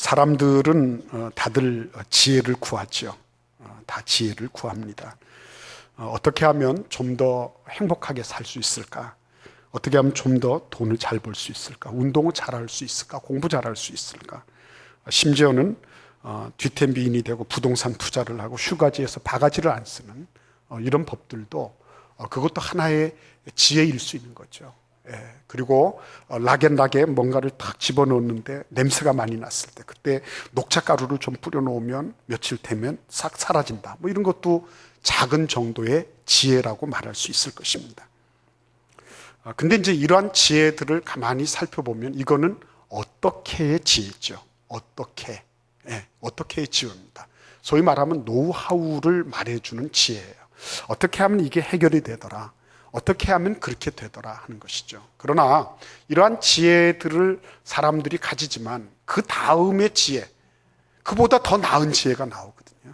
사람들은 다들 지혜를 구하죠. 다 지혜를 구합니다. 어떻게 하면 좀 더 행복하게 살 수 있을까? 어떻게 하면 좀 더 돈을 잘 벌 수 있을까? 운동을 잘할 수 있을까? 공부 잘할 수 있을까? 심지어는 뒤템비인이 되고 부동산 투자를 하고 휴가지에서 바가지를 안 쓰는 이런 법들도 그것도 하나의 지혜일 수 있는 거죠. 그리고 락앤락에 뭔가를 탁 집어넣었는데 냄새가 많이 났을 때 그때 녹차가루를 좀 뿌려놓으면 며칠 되면 싹 사라진다. 뭐 이런 것도 작은 정도의 지혜라고 말할 수 있을 것입니다. 근데 이제 이러한 지혜들을 가만히 살펴보면 이거는 어떻게의 지혜죠. 어떻게의 지혜입니다. 소위 말하면 노하우를 말해주는 지혜예요. 어떻게 하면 이게 해결이 되더라. 어떻게 하면 그렇게 되더라 하는 것이죠. 그러나 이러한 지혜들을 사람들이 가지지만 그 다음의 지혜, 그보다 더 나은 지혜가 나오거든요.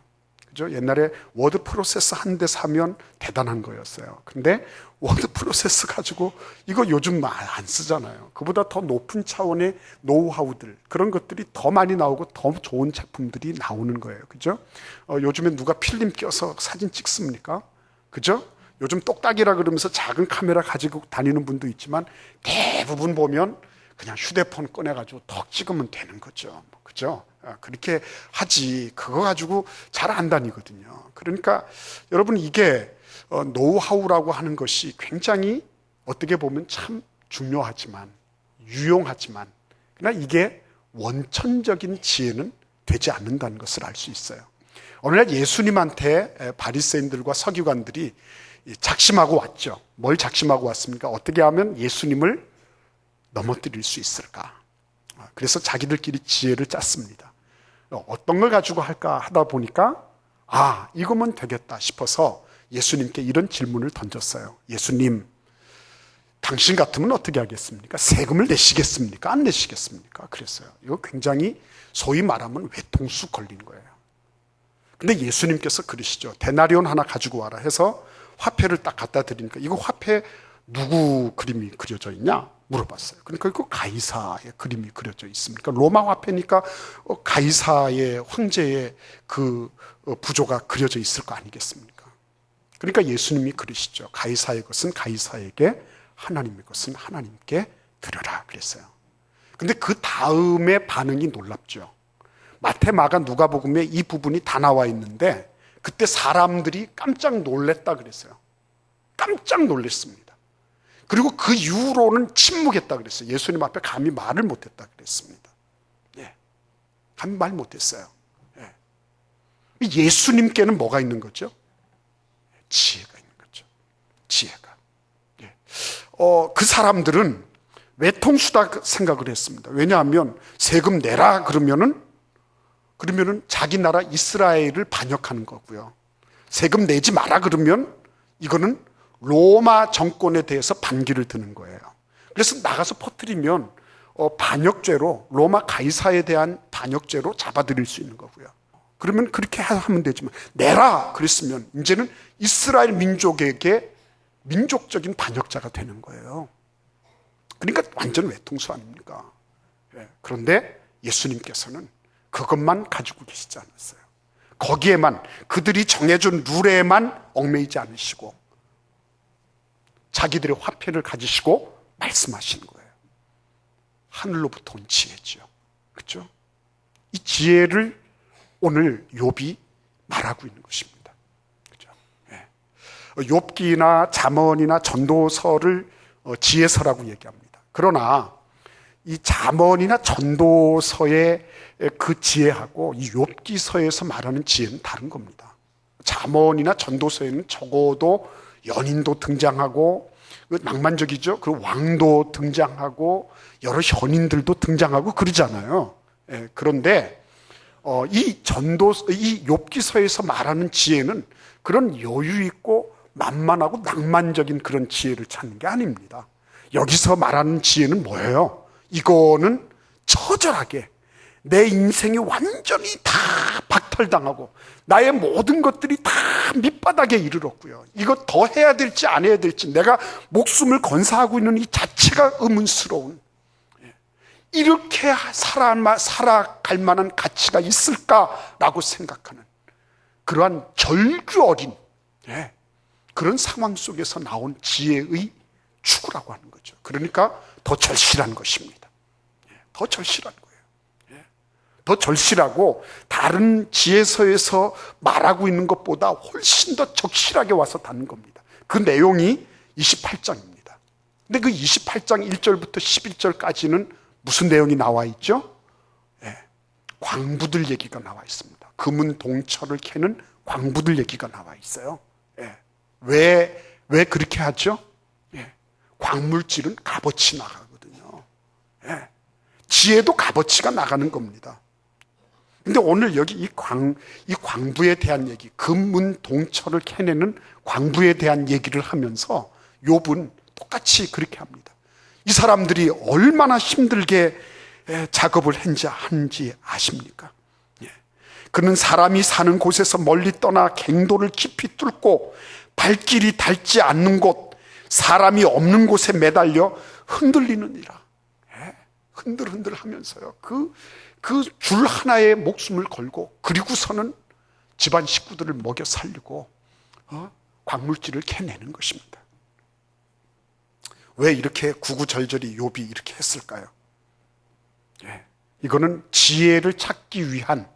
그죠? 옛날에 워드 프로세서 한 대 사면 대단한 거였어요. 근데 워드 프로세서 가지고 이거 요즘 안 쓰잖아요. 그보다 더 높은 차원의 노하우들, 그런 것들이 더 많이 나오고 더 좋은 제품들이 나오는 거예요. 그죠? 요즘에 누가 필름 껴서 사진 찍습니까? 그죠? 요즘 똑딱이라 그러면서 작은 카메라 가지고 다니는 분도 있지만 대부분 보면 그냥 휴대폰 꺼내가지고 턱 찍으면 되는 거죠. 그죠? 그렇게 하지. 그거 가지고 잘 안 다니거든요. 그러니까 여러분 이게 노하우라고 하는 것이 굉장히 어떻게 보면 참 중요하지만 유용하지만 그러나 이게 원천적인 지혜는 되지 않는다는 것을 알 수 있어요. 오늘날 예수님한테 바리새인들과 서기관들이 작심하고 왔죠. 뭘 작심하고 왔습니까? 어떻게 하면 예수님을 넘어뜨릴 수 있을까? 그래서 자기들끼리 지혜를 짰습니다. 어떤 걸 가지고 할까 하다 보니까 이거면 되겠다 싶어서 예수님께 이런 질문을 던졌어요. 예수님, 당신 같으면 어떻게 하겠습니까? 세금을 내시겠습니까? 안 내시겠습니까? 그랬어요. 이거 굉장히 소위 말하면 외통수 걸린 거예요. 근데 예수님께서 그러시죠. 데나리온 하나 가지고 와라 해서 화폐를 딱 갖다 드리니까 이거 화폐 누구 그림이 그려져 있냐? 물어봤어요. 그러니까 이거 가이사의 그림이 그려져 있습니까? 로마 화폐니까 가이사의 황제의 그 부조가 그려져 있을 거 아니겠습니까? 그러니까 예수님이 그러시죠. 가이사의 것은 가이사에게, 하나님의 것은 하나님께 드려라 그랬어요. 근데 그 다음에 반응이 놀랍죠. 마태, 마가, 누가복음에 이 부분이 다 나와 있는데 그때 사람들이 깜짝 놀랬다 그랬어요. 깜짝 놀랐습니다. 그리고 그 이후로는 침묵했다 그랬어요. 예수님 앞에 감히 말을 못했다 그랬습니다. 감히 말 못했어요. 예수님께는 뭐가 있는 거죠? 지혜가 있는 거죠. 지혜가. 그 사람들은 외통수다 생각을 했습니다. 왜냐하면 세금 내라 그러면은 자기 나라 이스라엘을 반역하는 거고요. 세금 내지 마라 그러면 이거는 로마 정권에 대해서 반기를 드는 거예요. 그래서 나가서 퍼뜨리면 반역죄로, 로마 가이사에 대한 반역죄로 잡아들일 수 있는 거고요. 그러면 그렇게 하면 되지만 내라 그랬으면 이제는 이스라엘 민족에게 민족적인 반역자가 되는 거예요. 그러니까 완전 외통수 아닙니까? 그런데 예수님께서는 그것만 가지고 계시지 않았어요. 거기에만, 그들이 정해준 룰에만 얽매이지 않으시고 자기들의 화폐를 가지시고 말씀하시는 거예요. 하늘로부터 온 지혜죠. 그렇죠? 이 지혜를 오늘 욥이 말하고 있는 것입니다. 그렇죠? 욥기나 잠언이나 전도서를 지혜서라고 얘기합니다. 그러나 이 잠언이나 전도서의 그 지혜하고 이 욥기서에서 말하는 지혜는 다른 겁니다. 잠언이나 전도서에는 적어도 연인도 등장하고 낭만적이죠. 그리고 왕도 등장하고 여러 현인들도 등장하고 그러잖아요. 그런데 이 욥기서에서 말하는 지혜는 그런 여유 있고 만만하고 낭만적인 그런 지혜를 찾는 게 아닙니다. 여기서 말하는 지혜는 뭐예요? 이거는 처절하게 내 인생이 완전히 다 박탈당하고 나의 모든 것들이 다 밑바닥에 이르렀고요. 이거 더 해야 될지 안 해야 될지 내가 목숨을 건사하고 있는 이 자체가 의문스러운 이렇게 살아갈 만한 가치가 있을까라고 생각하는 그러한 절규 어린 그런 상황 속에서 나온 지혜의 추구라고 하는 거죠. 그러니까 더 절실한 것입니다. 더 절실한 거예요. 더 절실하고 다른 지혜서에서 말하고 있는 것보다 훨씬 더 적실하게 와서 닿는 겁니다. 그 내용이 28장입니다. 근데 그 28장 1절부터 11절까지는 무슨 내용이 나와 있죠? 광부들 얘기가 나와 있습니다. 금은 동철을 캐는 광부들 얘기가 나와 있어요. 왜 그렇게 하죠? 광물질은 값어치 나가거든요. 지혜도 값어치가 나가는 겁니다. 근데 오늘 여기 이 광부에 대한 얘기, 금은 동철을 캐내는 광부에 대한 얘기를 하면서 욥은 똑같이 그렇게 합니다. 이 사람들이 얼마나 힘들게 작업을 하는지 아십니까? 그는 사람이 사는 곳에서 멀리 떠나 갱도를 깊이 뚫고 발길이 닿지 않는 곳, 사람이 없는 곳에 매달려 흔들리느니라. 흔들흔들 하면서요. 그 줄 하나에 목숨을 걸고, 그리고서는 집안 식구들을 먹여 살리고 광물질을 캐내는 것입니다. 왜 이렇게 구구절절히 욥이 이렇게 했을까요? 이거는 지혜를 찾기 위한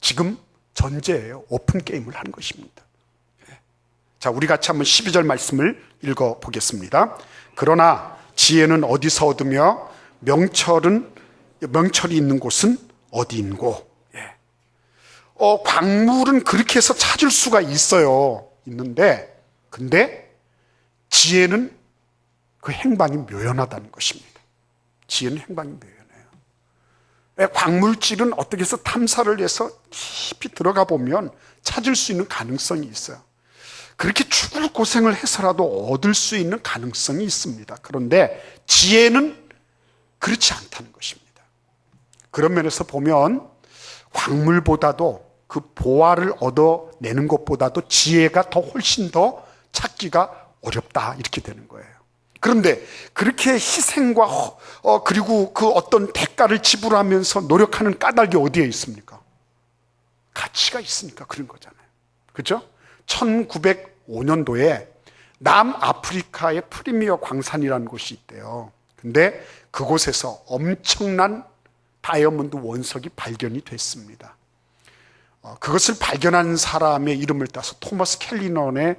지금 전제예요. 오픈 게임을 하는 것입니다. 자, 우리 같이 한번 12절 말씀을 읽어보겠습니다. 그러나 지혜는 어디서 얻으며 명철이 있는 곳은 어디인고? 광물은 그렇게 해서 찾을 수가 있는데, 근데 지혜는 그 행방이 묘연하다는 것입니다. 지혜는 행방이 묘연해요. 광물질은 어떻게 해서 탐사를 해서 깊이 들어가 보면 찾을 수 있는 가능성이 있어요. 그렇게 죽을 고생을 해서라도 얻을 수 있는 가능성이 있습니다. 그런데 지혜는 그렇지 않다는 것입니다. 그런 면에서 보면 광물보다도 그 보화를 얻어내는 것보다도 지혜가 훨씬 더 찾기가 어렵다, 이렇게 되는 거예요. 그런데 그렇게 희생과 그리고 그 어떤 대가를 지불하면서 노력하는 까닭이 어디에 있습니까? 가치가 있으니까 그런 거잖아요. 그렇죠? 1905년도에 남아프리카의 프리미어 광산이라는 곳이 있대요. 근데 그곳에서 엄청난 다이아몬드 원석이 발견이 됐습니다. 그것을 발견한 사람의 이름을 따서 토머스 켈리넌의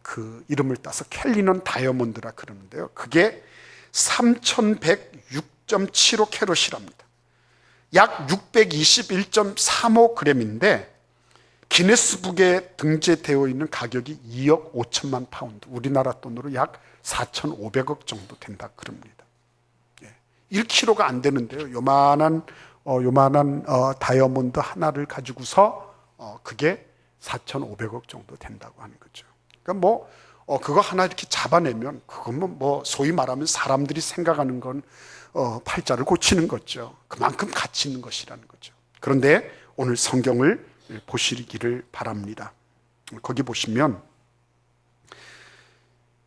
그 이름을 따서 켈리넌 다이아몬드라 그러는데요. 그게 3106.75 캐럿이랍니다. 약 621.35g인데 기네스북에 등재되어 있는 가격이 2억 5천만 파운드, 우리나라 돈으로 약 4,500억 정도 된다 그럽니다. 1kg가 안 되는데요. 요만한 다이아몬드 하나를 가지고서 그게 4,500억 정도 된다고 하는 거죠. 그러니까 그거 하나 이렇게 잡아내면 그건 소위 말하면 사람들이 생각하는 건 팔자를 고치는 거죠. 그만큼 가치 있는 것이라는 거죠. 그런데 오늘 성경을 보시기를 바랍니다. 거기 보시면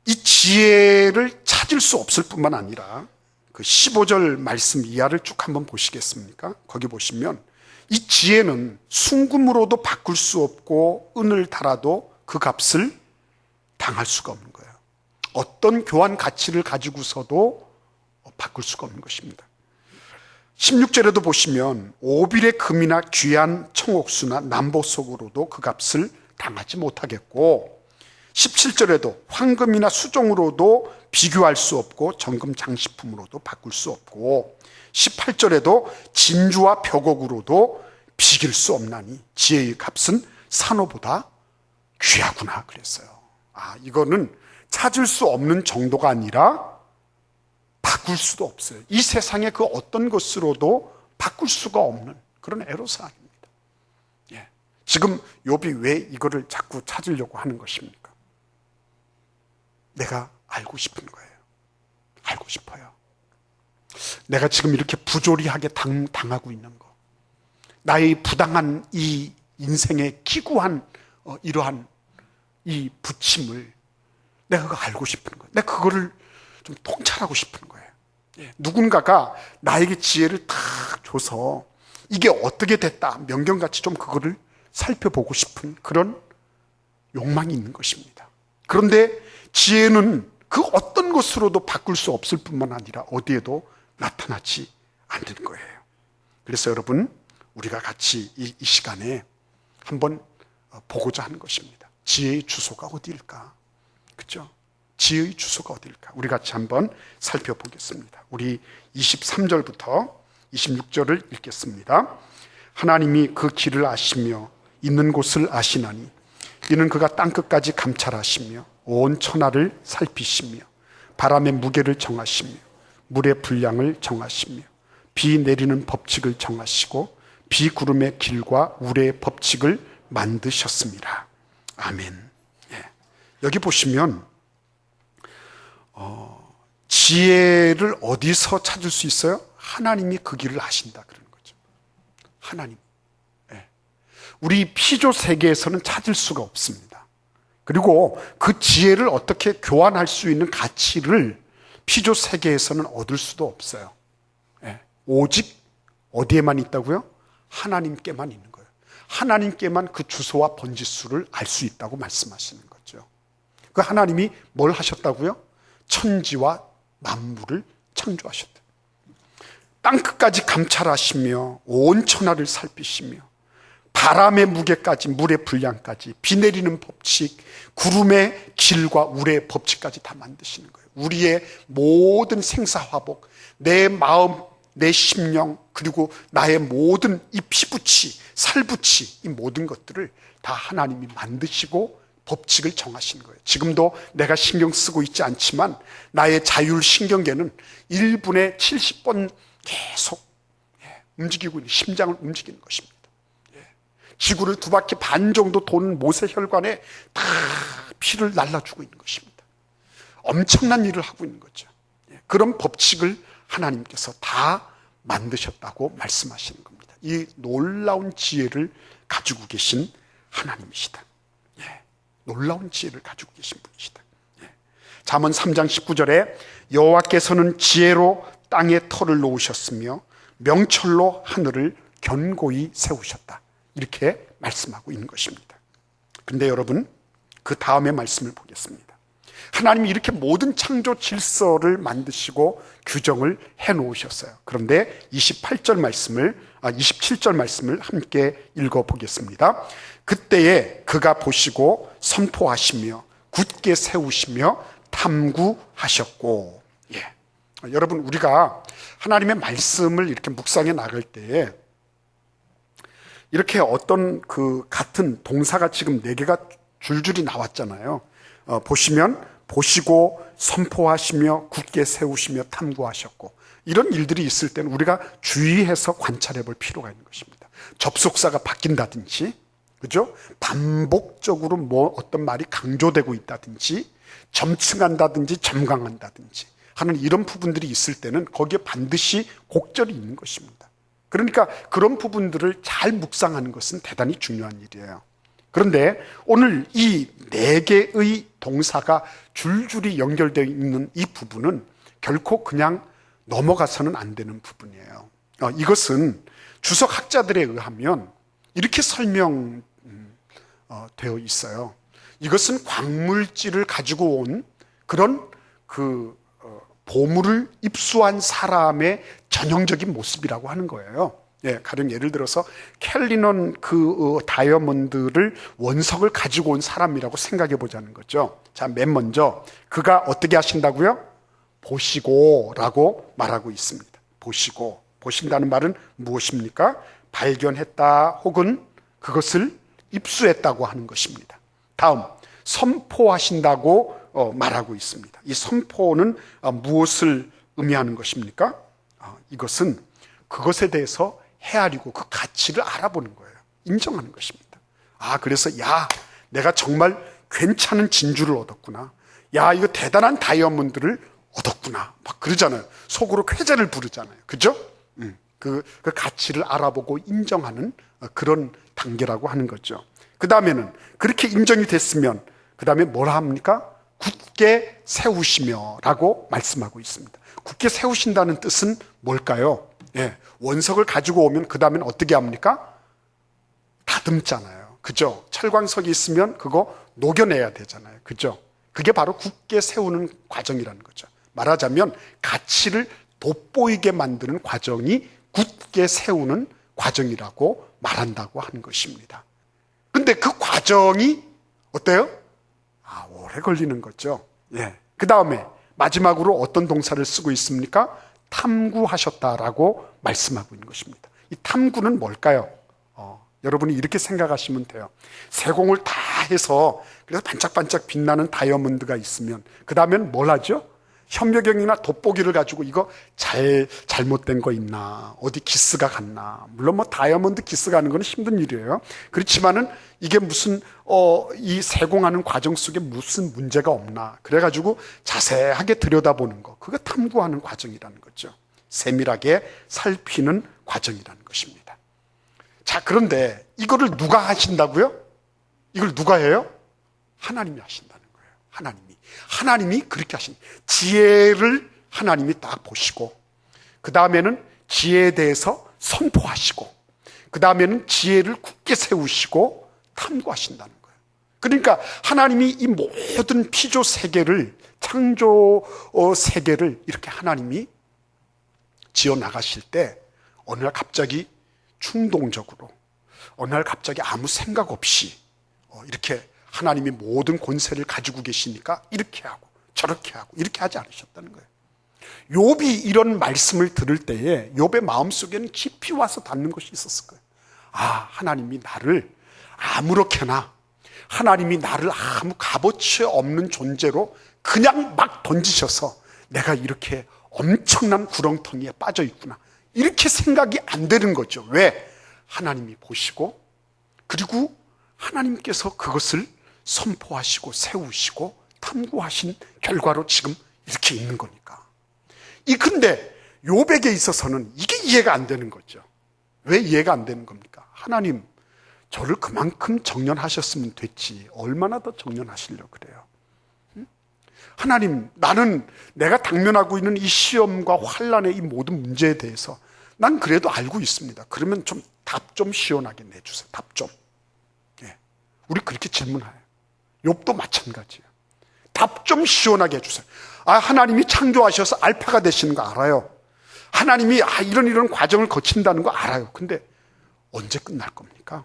이 지혜를 찾을 수 없을 뿐만 아니라 그 15절 말씀 이하를 쭉 한번 보시겠습니까? 거기 보시면 이 지혜는 순금으로도 바꿀 수 없고 은을 달아도 그 값을 당할 수가 없는 거예요. 어떤 교환 가치를 가지고서도 바꿀 수가 없는 것입니다. 16절에도 보시면 오빌의 금이나 귀한 청옥수나 남보석으로도 그 값을 당하지 못하겠고, 17절에도 황금이나 수종으로도 비교할 수 없고 정금 장식품으로도 바꿀 수 없고, 18절에도 진주와 벽옥으로도 비길 수 없나니 지혜의 값은 산호보다 귀하구나 그랬어요. 이거는 찾을 수 없는 정도가 아니라 바꿀 수도 없어요. 이 세상의 그 어떤 것으로도 바꿀 수가 없는 그런 애로사항입니다. 지금 욥이 왜 이거를 자꾸 찾으려고 하는 것입니까? 내가 알고 싶은 거예요. 알고 싶어요. 내가 지금 이렇게 부조리하게 당하고 있는 거, 나의 부당한 이 인생의 기구한 이러한 이 부침을 내가 알고 싶은 거예요. 내가 그거를 좀 통찰하고 싶은 거예요. 누군가가 나에게 지혜를 탁 줘서 이게 어떻게 됐다, 명경같이 좀 그거를 살펴보고 싶은 그런 욕망이 있는 것입니다. 그런데 지혜는 그 어떤 것으로도 바꿀 수 없을 뿐만 아니라 어디에도 나타나지 않는 거예요. 그래서 여러분, 우리가 같이 이 시간에 한번 보고자 하는 것입니다. 지혜의 주소가 어디일까? 그렇죠? 지혜의 주소가 어디일까? 우리 같이 한번 살펴보겠습니다. 우리 23절부터 26절을 읽겠습니다. 하나님이 그 길을 아시며 있는 곳을 아시나니 이는 그가 땅끝까지 감찰하시며 온 천하를 살피시며 바람의 무게를 정하시며 물의 분량을 정하시며 비 내리는 법칙을 정하시고 비구름의 길과 우레의 법칙을 만드셨습니다. 아멘. 여기 보시면 지혜를 어디서 찾을 수 있어요? 하나님이 그 길을 아신다 그러는 거죠. 하나님. 우리 피조 세계에서는 찾을 수가 없습니다. 그리고 그 지혜를 어떻게 교환할 수 있는 가치를 피조 세계에서는 얻을 수도 없어요. 오직 어디에만 있다고요? 하나님께만 있는 거예요. 하나님께만 그 주소와 번지수를 알 수 있다고 말씀하시는 거죠. 그 하나님이 뭘 하셨다고요? 천지와 만물을 창조하셨다. 땅끝까지 감찰하시며 온 천하를 살피시며 바람의 무게까지 물의 분량까지 비 내리는 법칙, 구름의 길과 우레의 법칙까지 다 만드시는 거예요. 우리의 모든 생사화복, 내 마음, 내 심령, 그리고 나의 모든 이 피부치, 살부치, 이 모든 것들을 다 하나님이 만드시고 법칙을 정하신 거예요. 지금도 내가 신경 쓰고 있지 않지만 나의 자율신경계는 1분에 70번 계속 움직이고 있는, 심장을 움직이는 것입니다. 지구를 2바퀴 반 정도 도는 모세혈관에 다 피를 날라주고 있는 것입니다. 엄청난 일을 하고 있는 거죠. 그런 법칙을 하나님께서 다 만드셨다고 말씀하시는 겁니다. 이 놀라운 지혜를 가지고 계신 하나님이시다. 놀라운 지혜를 가지고 계신 분이시다. 잠언 3장 19절에 여호와께서는 지혜로 땅에 터를 놓으셨으며 명철로 하늘을 견고히 세우셨다. 이렇게 말씀하고 있는 것입니다. 그런데 여러분, 그 다음의 말씀을 보겠습니다. 하나님이 이렇게 모든 창조 질서를 만드시고 규정을 해놓으셨어요. 그런데 27절 말씀을 함께 읽어보겠습니다. 그때에 그가 보시고 선포하시며 굳게 세우시며 탐구하셨고. 여러분, 우리가 하나님의 말씀을 이렇게 묵상해 나갈 때에 이렇게 어떤 그 같은 동사가 지금 4개가 줄줄이 나왔잖아요. 보시면 보시고 선포하시며 굳게 세우시며 탐구하셨고, 이런 일들이 있을 때는 우리가 주의해서 관찰해 볼 필요가 있는 것입니다. 접속사가 바뀐다든지, 그죠? 반복적으로 어떤 말이 강조되고 있다든지, 점층한다든지 점강한다든지 하는 이런 부분들이 있을 때는 거기에 반드시 곡절이 있는 것입니다. 그러니까 그런 부분들을 잘 묵상하는 것은 대단히 중요한 일이에요. 그런데 오늘 이 4개의 동사가 줄줄이 연결되어 있는 이 부분은 결코 그냥 넘어가서는 안 되는 부분이에요. 이것은 주석학자들에 의하면 이렇게 설명되어 있어요. 이것은 광물질을 가지고 온 그런 보물을 입수한 사람의 전형적인 모습이라고 하는 거예요. 가령 예를 들어서 켈리넌 다이아몬드를 원석을 가지고 온 사람이라고 생각해 보자는 거죠. 자, 맨 먼저 그가 어떻게 하신다고요? 보시고라고 말하고 있습니다. 보시고, 보신다는 말은 무엇입니까? 발견했다 혹은 그것을 입수했다고 하는 것입니다. 다음, 선포하신다고 말하고 있습니다. 이 선포는 무엇을 의미하는 것입니까? 이것은 그것에 대해서 헤아리고 그 가치를 알아보는 거예요. 인정하는 것입니다. 그래서 내가 정말 괜찮은 진주를 얻었구나. 이거 대단한 다이아몬드를 얻었구나. 막 그러잖아요. 속으로 쾌재를 부르잖아요. 그죠? 그 가치를 알아보고 인정하는 그런 단계라고 하는 거죠. 그 다음에는 그렇게 인정이 됐으면 그 다음에 뭐라 합니까? 굳게 굳게 세우시며 라고 말씀하고 있습니다. 굳게 세우신다는 뜻은 뭘까요? 원석을 가지고 오면 그 다음엔 어떻게 합니까? 다듬잖아요. 그죠? 철광석이 있으면 그거 녹여내야 되잖아요. 그죠? 그게 바로 굳게 세우는 과정이라는 거죠. 말하자면 가치를 돋보이게 만드는 과정이 굳게 세우는 과정이라고 말한다고 하는 것입니다. 근데 그 과정이 어때요? 오래 걸리는 거죠. 그 다음에 마지막으로 어떤 동사를 쓰고 있습니까? 탐구하셨다라고 말씀하고 있는 것입니다. 이 탐구는 뭘까요? 여러분이 이렇게 생각하시면 돼요. 세공을 다 해서 그래서 반짝반짝 빛나는 다이아몬드가 있으면 그 다음엔 뭘 하죠? 현미경이나 돋보기를 가지고 이거 잘못된 거 있나, 어디 기스가 갔나. 물론 뭐 다이아몬드 기스 가는 건 힘든 일이에요. 그렇지만은 이게 무슨 이 세공하는 과정 속에 무슨 문제가 없나, 그래가지고 자세하게 들여다보는 거, 그거 탐구하는 과정이라는 거죠. 세밀하게 살피는 과정이라는 것입니다. 자, 그런데 이거를 누가 하신다고요? 이걸 누가 해요? 하나님이 하신다는 거예요. 하나님이 그렇게 하신, 지혜를 하나님이 딱 보시고, 그 다음에는 지혜에 대해서 선포하시고, 그 다음에는 지혜를 굳게 세우시고 탐구하신다는 거예요. 그러니까 하나님이 이 모든 피조 세계를, 창조 세계를 이렇게 하나님이 지어 나가실 때 어느 날 갑자기 충동적으로, 어느 날 갑자기 아무 생각 없이 이렇게 하나님이 모든 권세를 가지고 계시니까 이렇게 하고 저렇게 하고 이렇게 하지 않으셨다는 거예요. 욥이 이런 말씀을 들을 때에 욥의 마음속에는 깊이 와서 닿는 것이 있었을 거예요. 하나님이 나를 아무렇게나, 하나님이 나를 아무 값어치 없는 존재로 그냥 막 던지셔서 내가 이렇게 엄청난 구렁텅이에 빠져 있구나, 이렇게 생각이 안 되는 거죠. 왜? 하나님이 보시고, 그리고 하나님께서 그것을 선포하시고 세우시고 탐구하신 결과로 지금 이렇게 있는 거니까. 근데 욥에게 있어서는 이게 이해가 안 되는 거죠. 왜 이해가 안 되는 겁니까? 하나님, 저를 그만큼 정련하셨으면 됐지 얼마나 더 정련하시려고 그래요? 하나님, 나는 내가 당면하고 있는 이 시험과 환난의 이 모든 문제에 대해서 난 그래도 알고 있습니다. 그러면 좀 답 좀 시원하게 내주세요. 답 좀. 우리 그렇게 질문해요. 욥도 마찬가지예요. 답 좀 시원하게 해주세요. 하나님이 창조하셔서 알파가 되시는 거 알아요. 하나님이 이런 과정을 거친다는 거 알아요. 근데 언제 끝날 겁니까?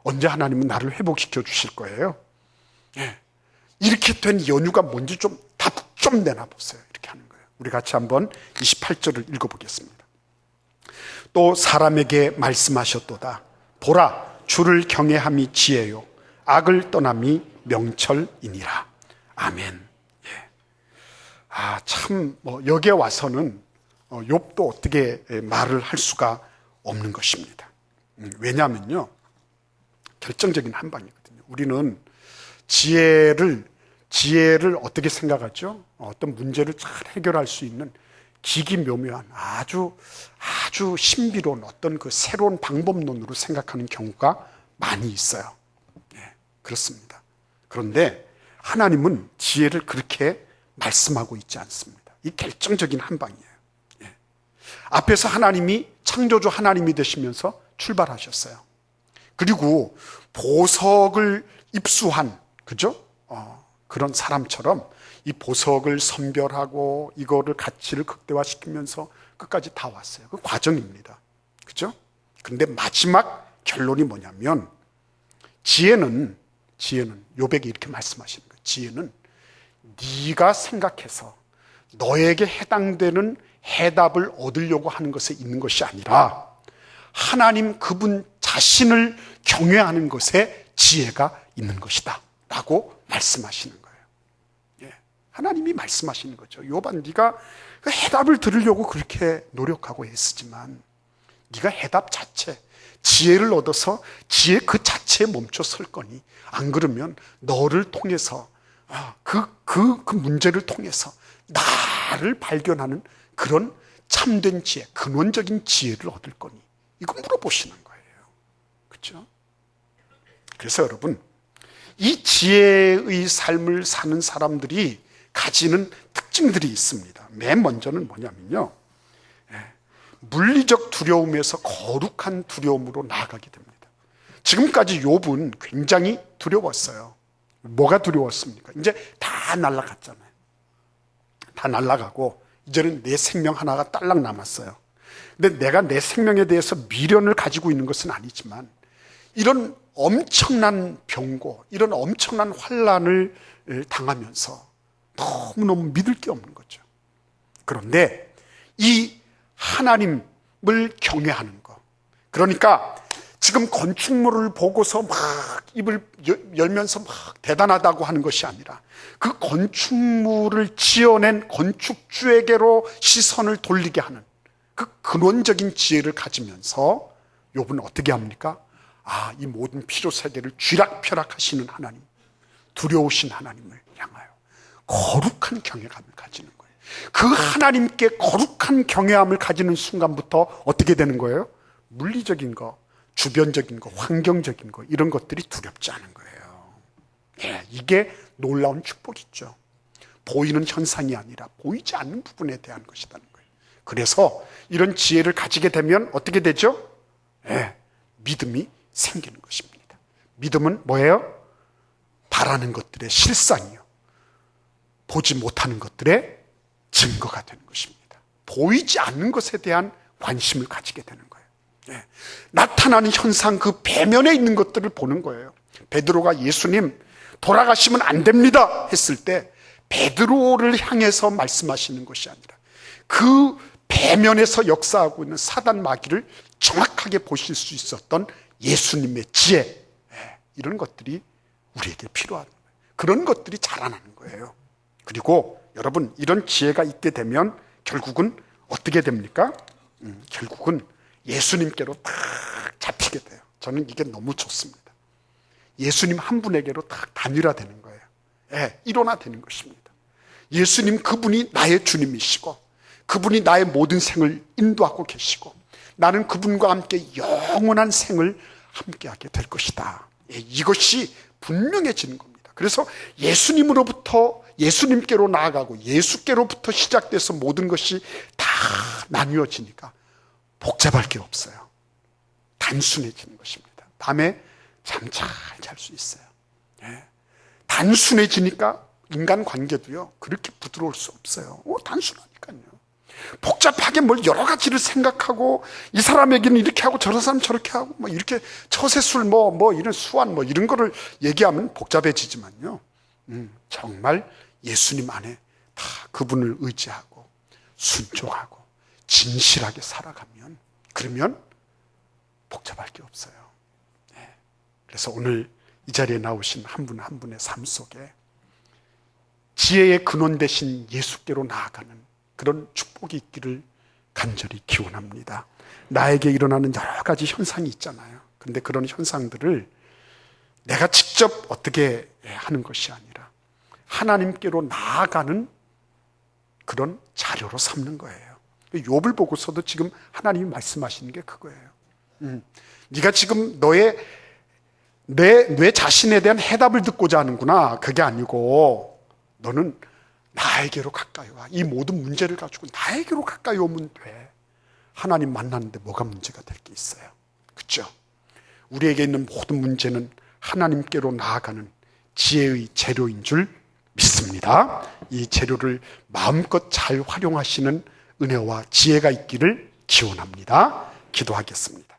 언제 하나님은 나를 회복시켜 주실 거예요? 이렇게 된 연유가 뭔지 좀 답 좀 내놔보세요. 이렇게 하는 거예요. 우리 같이 한번 28절을 읽어보겠습니다. 또 사람에게 말씀하셨도다. 보라, 주를 경외함이 지혜요, 악을 떠남이 명철이니라. 아멘. 참 여기에 와서는 욥도 어떻게 말을 할 수가 없는 것입니다. 왜냐하면요, 결정적인 한방이거든요. 우리는 지혜를 어떻게 생각하죠? 어떤 문제를 잘 해결할 수 있는 기기묘묘한 아주 신비로운 어떤 그 새로운 방법론으로 생각하는 경우가 많이 있어요. 그렇습니다. 그런데 하나님은 지혜를 그렇게 말씀하고 있지 않습니다. 이 결정적인 한방이에요. 앞에서 하나님이 창조주 하나님이 되시면서 출발하셨어요. 그리고 보석을 입수한, 그죠? 그런 사람처럼 이 보석을 선별하고 이거를 가치를 극대화시키면서 끝까지 다 왔어요. 그 과정입니다. 그죠? 근데 마지막 결론이 뭐냐면, 지혜는 욥에게 이렇게 말씀하시는 거예요. 지혜는 네가 생각해서 너에게 해당되는 해답을 얻으려고 하는 것에 있는 것이 아니라 하나님 그분 자신을 경외하는 것에 지혜가 있는 것이다 라고 말씀하시는 거예요. 하나님이 말씀하시는 거죠. 욥아, 네가 그 해답을 들으려고 그렇게 노력하고 애쓰지만 네가 해답 자체, 지혜를 얻어서 지혜 그 자체에 멈춰 설 거니, 안 그러면 너를 통해서 그 문제를 통해서 나를 발견하는 그런 참된 지혜, 근원적인 지혜를 얻을 거니, 이거 물어보시는 거예요. 그렇죠? 그래서 여러분, 이 지혜의 삶을 사는 사람들이 가지는 특징들이 있습니다. 맨 먼저는 뭐냐면요, 물리적 두려움에서 거룩한 두려움으로 나아가게 됩니다. 지금까지 욥은 굉장히 두려웠어요. 뭐가 두려웠습니까? 이제 다 날아갔잖아요. 다 날아가고 이제는 내 생명 하나가 딸랑 남았어요. 근데 내가 내 생명에 대해서 미련을 가지고 있는 것은 아니지만 이런 엄청난 병고, 이런 엄청난 환난을 당하면서 너무너무 믿을 게 없는 거죠. 그런데 이 하나님을 경외하는 거, 그러니까 지금 건축물을 보고서 막 입을 열면서 막 대단하다고 하는 것이 아니라 그 건축물을 지어낸 건축주에게로 시선을 돌리게 하는 그 근원적인 지혜를 가지면서 욥은 어떻게 합니까? 이 모든 필요세계를 쥐락펴락하시는 하나님, 두려우신 하나님을 향하여 거룩한 경외감을 가지는 거예요. 그 하나님께 거룩한 경외함을 가지는 순간부터 어떻게 되는 거예요? 물리적인 거, 주변적인 거, 환경적인 거, 이런 것들이 두렵지 않은 거예요. 이게 놀라운 축복이죠. 보이는 현상이 아니라 보이지 않는 부분에 대한 것이라는 거예요. 그래서 이런 지혜를 가지게 되면 어떻게 되죠? 믿음이 생기는 것입니다. 믿음은 뭐예요? 바라는 것들의 실상이요, 보지 못하는 것들의 증거가 되는 것입니다. 보이지 않는 것에 대한 관심을 가지게 되는 거예요. 나타나는 현상, 그 배면에 있는 것들을 보는 거예요. 베드로가 예수님 돌아가시면 안 됩니다 했을 때 베드로를 향해서 말씀하시는 것이 아니라 그 배면에서 역사하고 있는 사단 마귀를 정확하게 보실 수 있었던 예수님의 지혜, 이런 것들이 우리에게 필요한 거예요. 그런 것들이 자라나는 거예요. 그리고 여러분, 이런 지혜가 있게 되면 결국은 어떻게 됩니까? 결국은 예수님께로 딱 잡히게 돼요. 저는 이게 너무 좋습니다. 예수님 한 분에게로 딱 단일화되는 거예요. 일원화되는 것입니다. 예수님, 그분이 나의 주님이시고 그분이 나의 모든 생을 인도하고 계시고 나는 그분과 함께 영원한 생을 함께하게 될 것이다. 이것이 분명해지는 겁니다. 그래서 예수님으로부터 예수님께로 나아가고 예수께로부터 시작돼서 모든 것이 다 나뉘어지니까 복잡할 게 없어요. 단순해지는 것입니다. 밤에 잠 잘 잘 수 있어요. 단순해지니까 인간관계도요 그렇게 부드러울 수 없어요. 단순하니까요. 복잡하게 뭘 여러 가지를 생각하고 이 사람에게는 이렇게 하고 저런 사람 저렇게 하고 뭐 이렇게 처세술 뭐 이런 수완 뭐 이런 거를 얘기하면 복잡해지지만요. 정말 예수님 안에 다 그분을 의지하고 순종하고 진실하게 살아가면, 그러면 복잡할 게 없어요. 그래서 오늘 이 자리에 나오신 한 분 한 분의 삶 속에 지혜의 근원 되신 예수께로 나아가는 그런 축복이 있기를 간절히 기원합니다. 나에게 일어나는 여러 가지 현상이 있잖아요. 그런데 그런 현상들을 내가 직접 어떻게 하는 것이 아니라 하나님께로 나아가는 그런 자료로 삼는 거예요. 욥을 보고서도 지금 하나님이 말씀하시는 게 그거예요. 네가 지금 내 자신에 대한 해답을 듣고자 하는구나. 그게 아니고 너는 나에게로 가까이 와. 이 모든 문제를 가지고 나에게로 가까이 오면 돼. 하나님 만나는데 뭐가 문제가 될 게 있어요. 그렇죠? 우리에게 있는 모든 문제는 하나님께로 나아가는 지혜의 재료인 줄 믿습니다. 이 재료를 마음껏 잘 활용하시는 은혜와 지혜가 있기를 기원합니다. 기도하겠습니다.